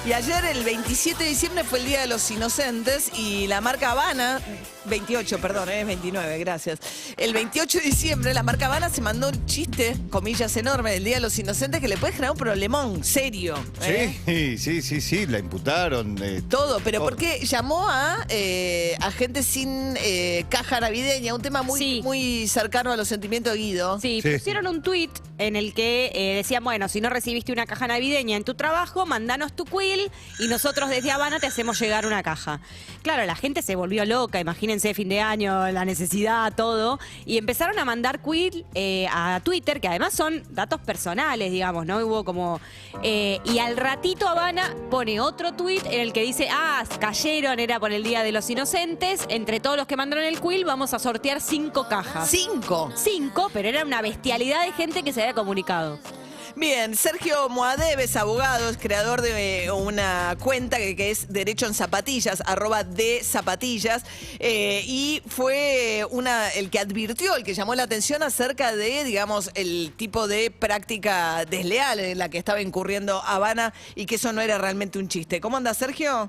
Y ayer, el 27 de diciembre, fue el Día de los Inocentes y la marca Habana, 28, perdón, 29, gracias. El 28 de diciembre, la marca Habana se mandó un chiste, comillas enorme, del Día de los Inocentes que le puede generar un problemón serio. Sí, la imputaron. Todo, pero todo. porque llamó a gente sin caja navideña, un tema muy cercano a los sentimientos de Guido. Sí, Sí. pusieron un tuit en el que decían, bueno, si no recibiste una caja navideña en tu trabajo, mandanos tu quill y nosotros desde Habana te hacemos llegar una caja. Claro, la gente se volvió loca, imagínense, fin de año, la necesidad, todo, y empezaron a mandar quill a Twitter, que además son datos personales, digamos, ¿no? Hubo como... y al ratito Habana pone otro tuit en el que dice, cayeron, era por el Día de los Inocentes, entre todos los que mandaron el quill vamos a sortear 5 cajas. ¿5? Pero era una bestialidad de gente que se había comunicado. Bien, Sergio Moadeb es abogado, es creador de una cuenta que es Derecho en Zapatillas, @dezapatillas, y fue el que advirtió, el que llamó la atención acerca de, digamos, el tipo de práctica desleal en la que estaba incurriendo Habana y que eso no era realmente un chiste. ¿Cómo anda, Sergio?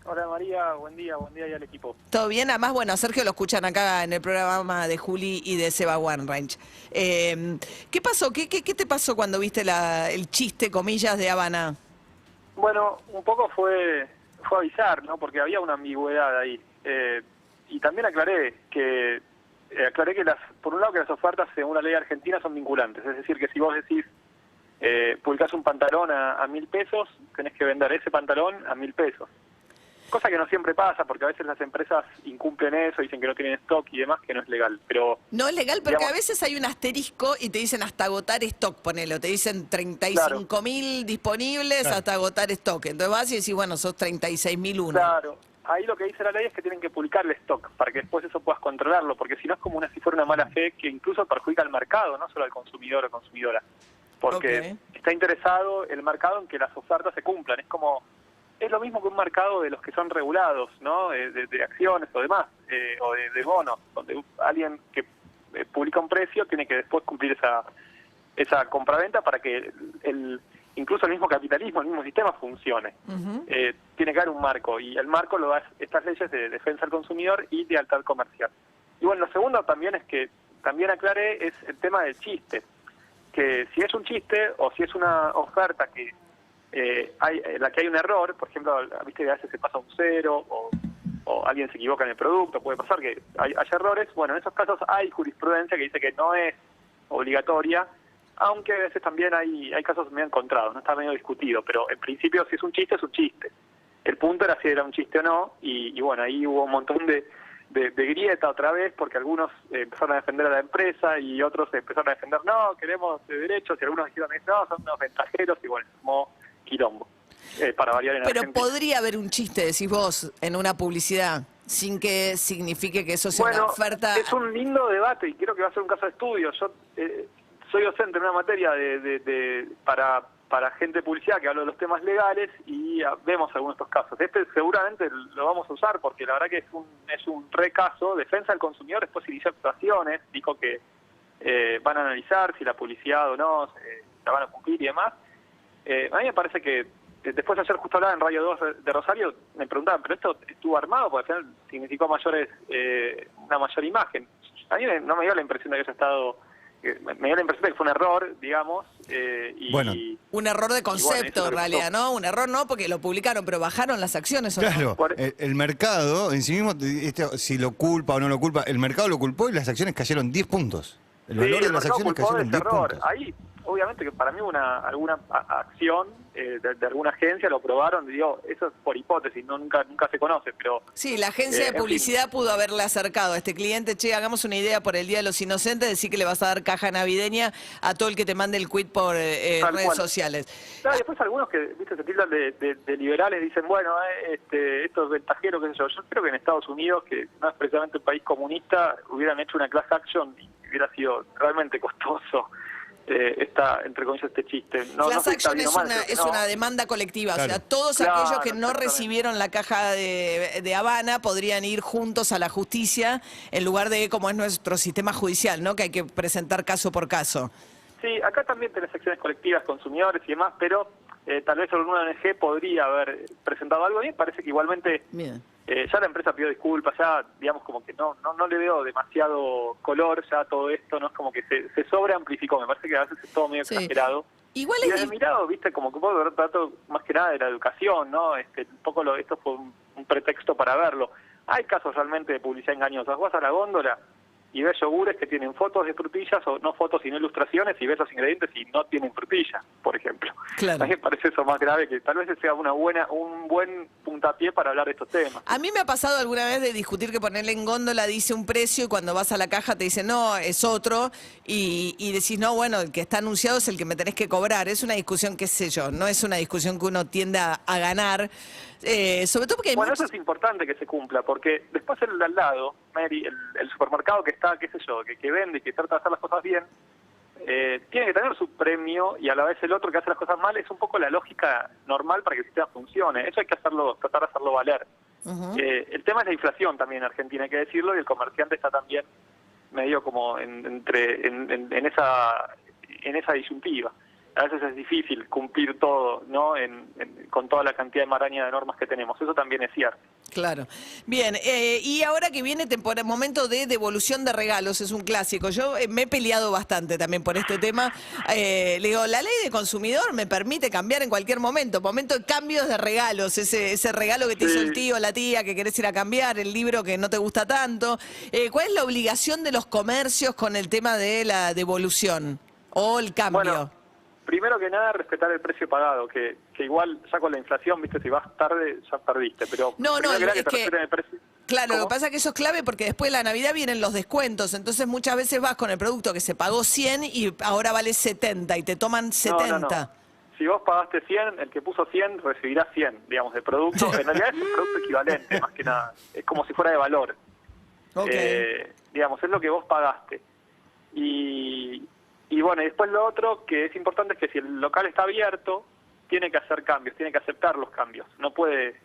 Hola María, buen día y al equipo. ¿Todo bien? Además, bueno, a Sergio lo escuchan acá en el programa de Juli y de Seba Wanreich. ¿Qué pasó? ¿Qué te pasó cuando viste el chiste, comillas, de Habana? Bueno, un poco fue avisar, ¿no? Porque había una ambigüedad ahí. Y también aclaré que por un lado que las ofertas según la ley argentina son vinculantes. Es decir, que si vos decís, publicás un pantalón a 1.000 pesos, tenés que vender ese pantalón a 1.000 pesos. Cosa que no siempre pasa, porque a veces las empresas incumplen eso, dicen que no tienen stock y demás, que no es legal. Pero no es legal porque digamos, a veces hay un asterisco y te dicen hasta agotar stock, ponelo. Te dicen 35.000 disponibles hasta agotar stock. Entonces vas y decís, bueno, sos 36.001. Claro. Ahí lo que dice la ley es que tienen que publicar el stock para que después eso puedas controlarlo, porque si no es como si fuera una mala fe que incluso perjudica al mercado, no solo al consumidor o consumidora. Porque está interesado el mercado en que las ofertas se cumplan. Es lo mismo que un mercado de los que son regulados, ¿no? De acciones o demás, o de bonos, donde alguien que publica un precio tiene que después cumplir esa compraventa para que incluso el mismo capitalismo, el mismo sistema funcione. Tiene que haber un marco, y el marco lo da estas leyes de defensa del consumidor y de lealtad comercial. Y bueno, lo segundo también es que, también aclaré, es el tema del chiste. Que si es un chiste o si es una oferta que en la que hay un error, por ejemplo, viste que a veces se pasa un 0 o alguien se equivoca en el producto, puede pasar que haya errores. Bueno, en esos casos hay jurisprudencia que dice que no es obligatoria, aunque a veces también hay casos medio encontrados, no está medio discutido, pero en principio si es un chiste, es un chiste. El punto era si era un chiste o no, y bueno, ahí hubo un montón de grieta otra vez, porque algunos empezaron a defender a la empresa y otros empezaron a defender, no, queremos derechos, y algunos dijeron, no, son unos ventajeros, y bueno, como quilombo, para variar en Pero Argentina. podría haber un chiste, decís vos, en una publicidad, sin que signifique que eso sea una oferta. Es un lindo debate y creo que va a ser un caso de estudio. Yo soy docente en una materia para gente de publicidad que habla de los temas legales y vemos algunos de estos casos. Seguramente lo vamos a usar porque la verdad que es un recaso. Defensa del consumidor después inició actuaciones, dijo que van a analizar si la publicidad o no la van a cumplir y demás. A mí me parece que después de ayer justo hablaba en Radio 2 de Rosario, me preguntaban, ¿pero esto estuvo armado? Porque al final significó una mayor imagen. A mí no me dio la impresión de que haya estado... Me dio la impresión de que fue un error, digamos. Un error de concepto, en realidad, ¿no? Un error no, porque lo publicaron, pero bajaron las acciones. ¿O Claro, no? el mercado en sí mismo, si lo culpa o no lo culpa, el mercado lo culpó y las acciones cayeron 10 puntos. El valor de las acciones cayeron 10 puntos. Ahí, obviamente que para mí alguna acción de alguna agencia lo probaron, digo, eso es por hipótesis, nunca se conoce, pero... Sí, la agencia de publicidad pudo haberle acercado a este cliente, che, hagamos una idea por el Día de los Inocentes, decir que le vas a dar caja navideña a todo el que te mande el quit por redes sociales. Claro, después algunos que se tildan de liberales dicen, bueno, esto es ventajero, qué sé yo. Yo creo que en Estados Unidos, que no es precisamente un país comunista, hubieran hecho una class action y hubiera sido realmente costoso entre comillas, este chiste. Class action es una demanda colectiva, claro. O sea, todos aquellos que no recibieron la caja de Habana podrían ir juntos a la justicia en lugar de como es nuestro sistema judicial, ¿no? Que hay que presentar caso por caso. Sí, acá también tenés acciones colectivas, consumidores y demás, pero tal vez alguna ONG podría haber presentado algo. A mí me parece que igualmente Bien. ya la empresa pidió disculpas, ya digamos como que no le veo demasiado color ya a todo esto, no es como que se sobreamplificó, me parece que a veces es todo medio Sí. exagerado. Igual Y es... desde mi lado, viste, como que puedo ver trato más que nada de la educación, ¿no? Un poco esto fue un pretexto para verlo. Hay casos realmente de publicidad engañosa. Vas a la góndola y ves yogures que tienen fotos de frutillas, o no fotos sino ilustraciones, y ves los ingredientes y no tienen frutilla, por ejemplo. Claro. A mí me parece eso más grave, que tal vez sea un buen puntapié para hablar de estos temas. A mí me ha pasado alguna vez de discutir que ponerle en góndola dice un precio y cuando vas a la caja te dicen, no, es otro, y decís, no, bueno, el que está anunciado es el que me tenés que cobrar. Es una discusión, qué sé yo, no es una discusión que uno tienda a ganar, sobre todo porque hay Bueno, muchos... eso es importante que se cumpla, porque después el de al lado, Mary, el supermercado que está, qué sé yo, que vende y que trata de hacer las cosas bien, tiene que tener su premio, y a la vez el otro que hace las cosas mal. Es un poco la lógica normal para que el sistema funcione. Eso hay que hacerlo, tratar de hacerlo valer. El tema es la inflación también en Argentina, hay que decirlo, y el comerciante está también medio como en esa disyuntiva. A veces es difícil cumplir todo, ¿no? Con toda la cantidad de maraña de normas que tenemos. Eso también es cierto. Claro. Bien, y ahora que viene momento de devolución de regalos, es un clásico. Yo me he peleado bastante también por este tema. Le digo, la ley de consumidor me permite cambiar en cualquier momento de cambios de regalos, ese regalo que te hizo el tío, la tía, que querés ir a cambiar, el libro que no te gusta tanto. ¿Cuál es la obligación de los comercios con el tema de la devolución o el cambio? Bueno, primero que nada, respetar el precio pagado, que igual ya con la inflación, viste, si vas tarde ya perdiste, pero No, primero que nada es te que... respeten el precio. Claro, ¿Cómo? lo que pasa es que eso es clave porque después de la Navidad vienen los descuentos, entonces muchas veces vas con el producto que se pagó 100 y ahora vale 70 y te toman 70. No. Si vos pagaste 100, el que puso 100 recibirá 100, digamos, de producto. En realidad es un producto equivalente, más que nada. Es como si fuera de valor. Ok. Digamos, es lo que vos pagaste. Y bueno, y después lo otro que es importante es que si el local está abierto, tiene que hacer cambios, tiene que aceptar los cambios. No puede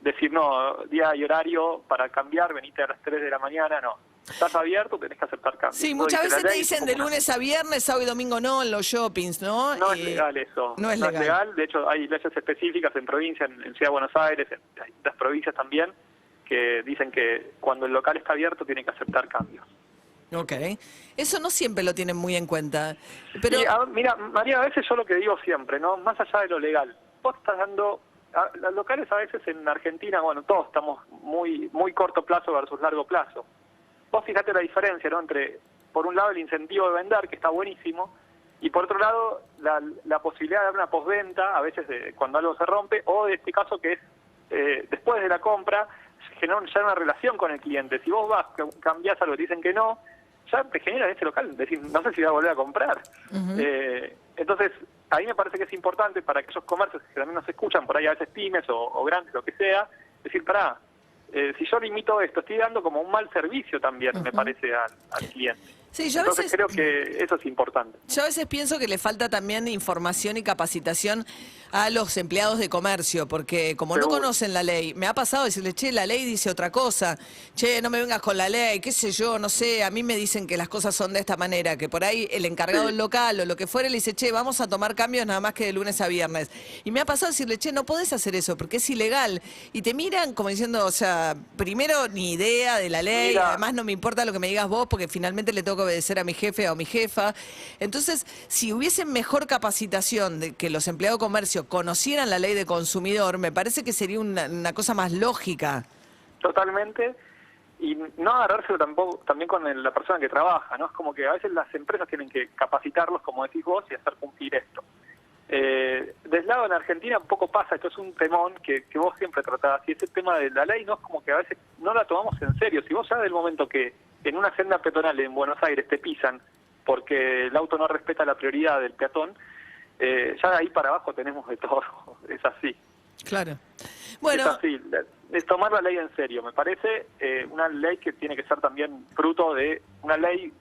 decir, no, día y horario para cambiar, venite a las 3 de la mañana, no. Estás abierto, tenés que aceptar cambios. Sí, Eso muchas dice la veces te ley, dicen como de una- lunes a viernes, sábado y domingo no, en los shoppings, ¿no? No es legal eso. No es legal. De hecho, hay leyes específicas en provincia, en Ciudad de Buenos Aires, en las provincias también, que dicen que cuando el local está abierto tiene que aceptar cambios. Ok. Eso no siempre lo tienen muy en cuenta. Pero Y, mira, María, a veces yo lo que digo siempre, ¿no? Más allá de lo legal, vos estás dando... Los locales a veces en Argentina, bueno, todos estamos muy corto plazo versus largo plazo. Vos fíjate la diferencia, ¿no? Entre, por un lado, el incentivo de vender, que está buenísimo, y por otro lado, la posibilidad de dar una postventa, a veces cuando algo se rompe, o de este caso que es después de la compra, se genera ya una relación con el cliente. Si vos vas, cambiás algo y te dicen que no, ya te genera en ese local, decir, no sé si voy a volver a comprar. Entonces, a mí me parece que es importante para aquellos comercios que también nos escuchan, por ahí a veces pymes o grandes, lo que sea, decir, pará, si yo limito esto, estoy dando como un mal servicio también, me parece, al cliente. sí, yo a Entonces veces... creo que eso es importante. Yo a veces pienso que le falta también información y capacitación a los empleados de comercio, porque como no Seguro. conocen la ley, me ha pasado decirle, che, la ley dice otra cosa, che, no me vengas con la ley, qué sé yo, no sé, a mí me dicen que las cosas son de esta manera, que por ahí el encargado Sí. del local o lo que fuera le dice, che, vamos a tomar cambios nada más que de lunes a viernes. Y me ha pasado decirle, che, no podés hacer eso porque es ilegal. Y te miran como diciendo, o sea, primero ni idea de la ley, Mira. además no me importa lo que me digas vos porque finalmente le tengo que obedecer a mi jefe o a mi jefa. Entonces, si hubiesen mejor capacitación de que los empleados de comercio conocieran la ley de consumidor, me parece que sería una cosa más lógica. Totalmente. Y no agarrárselo tampoco también con la persona que trabaja, ¿no? Es como que a veces las empresas tienen que capacitarlos, como decís vos, y hacer cumplir esto. Del lado en Argentina un poco pasa, esto es un temón que vos siempre tratás, y ese tema de la ley no es como que a veces no la tomamos en serio. Si vos ya del momento que en una senda peatonal en Buenos Aires te pisan porque el auto no respeta la prioridad del peatón, ya de ahí para abajo tenemos de todo, es así. Claro. Bueno, Es así, es tomar la ley en serio. Me parece una ley que tiene que ser también fruto de una ley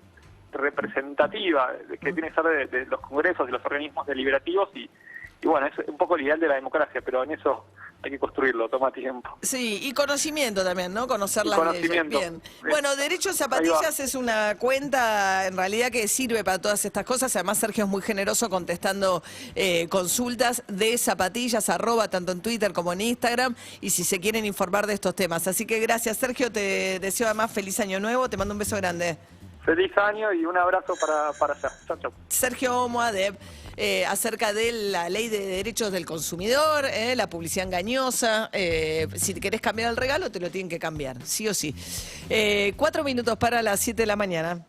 representativa, que tiene que ser de los congresos, de los organismos deliberativos, y bueno, es un poco el ideal de la democracia, pero en eso hay que construirlo, toma tiempo. Sí, y conocimiento también, ¿no? Conocer Y las conocimiento. leyes. Bien. Bueno, Derecho en Zapatillas es una cuenta en realidad que sirve para todas estas cosas. Además, Sergio es muy generoso contestando consultas de zapatillas, @ tanto en Twitter como en Instagram, y si se quieren informar de estos temas. Así que gracias, Sergio. Te deseo además feliz año nuevo. Te mando un beso grande. Feliz año y un abrazo para allá. Chau, chau. Sergio Moadeb, acerca de la ley de derechos del consumidor, la publicidad engañosa. Si querés cambiar el regalo, te lo tienen que cambiar, sí o sí. 4 minutos para las 7 de la mañana.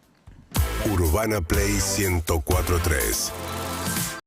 Urbana Play 104.3